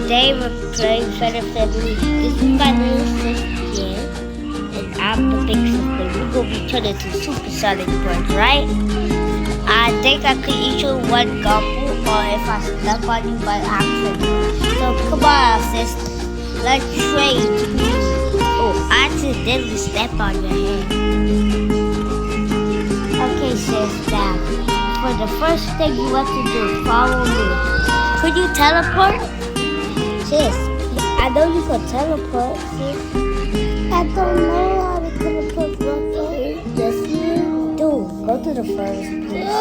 Today we're playing Fun of Family. This is my little sister, and I'm the big sister. We're gonna be turned into supersonic birds, right? I think I could eat you one gobble, or if I step on you by accident. So come on, sis. Let's trade. Oh, I accidentally stepped on your head. Okay, sis. Now, for the first thing you want to do, follow me. Could you teleport? Sis, I know you can teleport, sis. I don't know how to teleport, brother. Yes, you do. Go to the first place.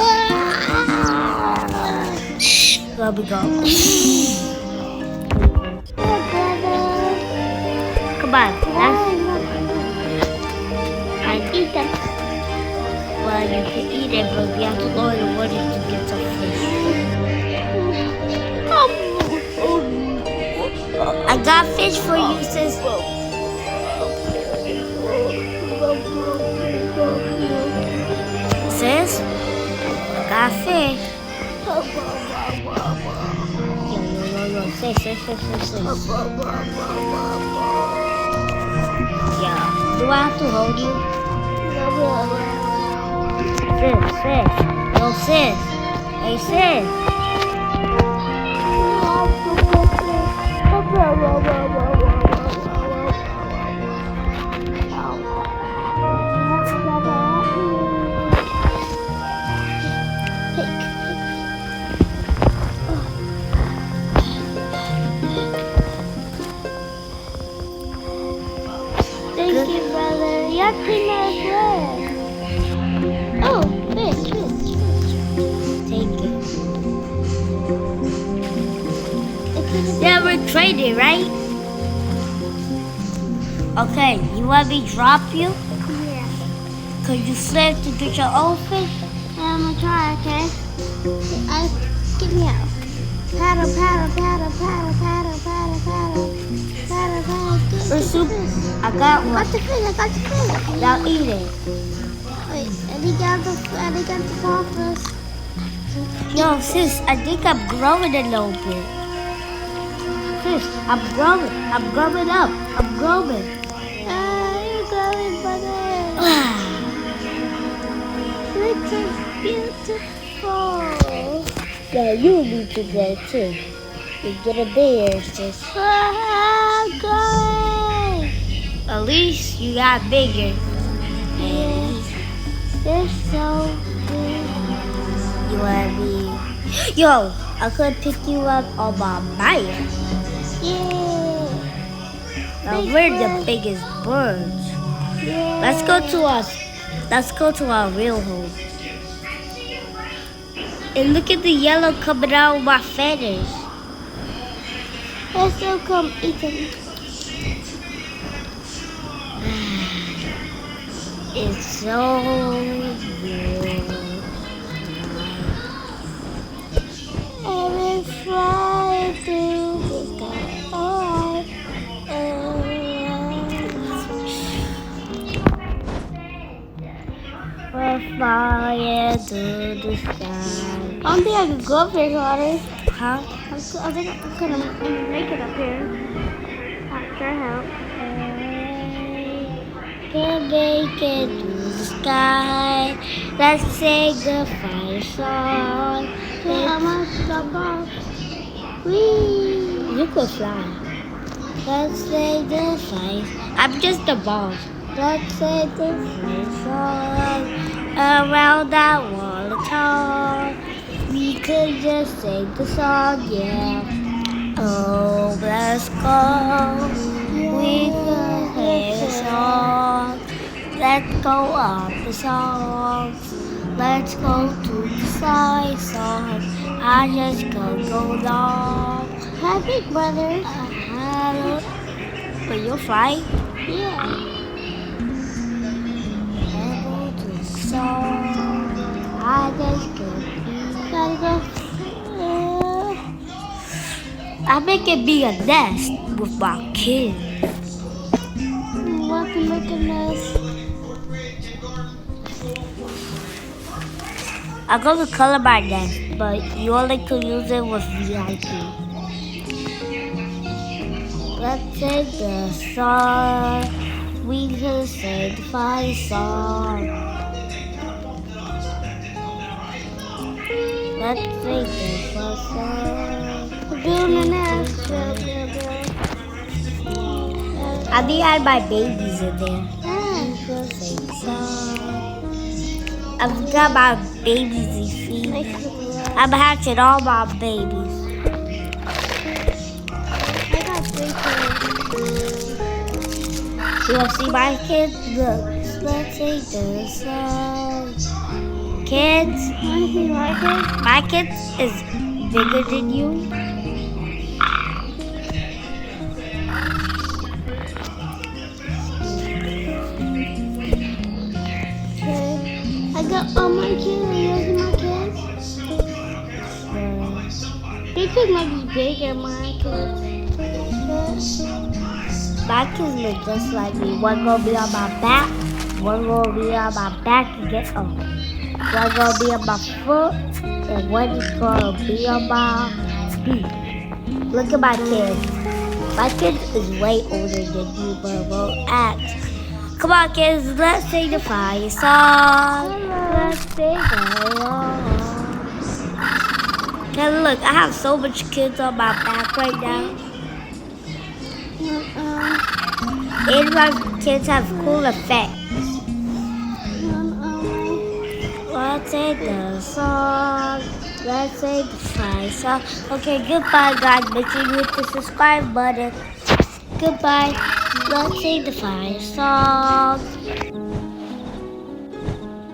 There we go. Come on, I eat them. Well, you can eat it, but we have to go in the water to get some fish. I got fish for you, sis. Sis, I got fish. Yo. Sis. Yeah. Do I have to hold you? Sis. Yo, sis. Hey, sis. Thank you, brother. Your peanut is red. Oh, fish. Take it. Yeah, we're trading, right? Okay, you want me to drop you? Yeah. Could you flip to get your own fish? I'm gonna try, okay? Get me out. Paddle. Or soup? I got one. Got the fish. Now eat it. Wait, I got the crawfish. Yo, sis, I think I'm growing a little bit. Sis, I'm growing up. I'm growing. You're growing, brother. This is beautiful. Yeah, you need to grow too. You get a beard, sis. I'm growing. At least you got bigger. Yes. They're so big. You want me? Yo, I could pick you up on my bike. Yeah. Now Big we're the bird. biggest birds. Yeah. Let's go to our real home. And look at the yellow coming out of my feathers. Let's still come eat them. It's so good. And we fly through the sky. We're flying through the sky. I don't think I could go up there, Carter. Huh? I think I'm gonna make it up here. After help. Can make it to the sky. Let's sing the fire song. I'm gonna stop off. Whee! You could fly. Let's sing the fire. I'm just the boss. Let's sing the fire song around that wall of tall. We could just sing the song, yeah. Oh, let's go. We could sing a song. Let's go up the songs. Let's go to the side song. I just can't go long. Hi, big brother. But you'll fly. Yeah. Go to the song. I just can't. Gotta go. I make it be a nest with my kids. What to make a nest? I'm gonna color my nest, but you only can use it with VIP. Let's sing the song. We can sing the fire song. Let's sing the fire song. I think I had my babies in there. We can sing the song. I've got my babies' feet. I'm hatching all my babies. I got 3 kids. You want to see my kids? Look, let's sing the song. Kids, Want to see my kids? my kids is bigger than you. Okay. I got all my kids. Are you see my kids? Your kids might be bigger than my kids. My kids look just like me. One gonna be on my back, one gonna be on my back and get up. One gonna be on my foot, and one is gonna be on my feet. Look at my kids. My kids is way older than you, but won't act. Come on, kids, let's sing the fire song. Let's sing along. Now look, I have so much kids on my back right now. And my kids have cool effects. Let's sing the song. Let's sing the fire song. Okay, goodbye, guys. Make sure you hit the subscribe button. Goodbye. Let's sing the fire song.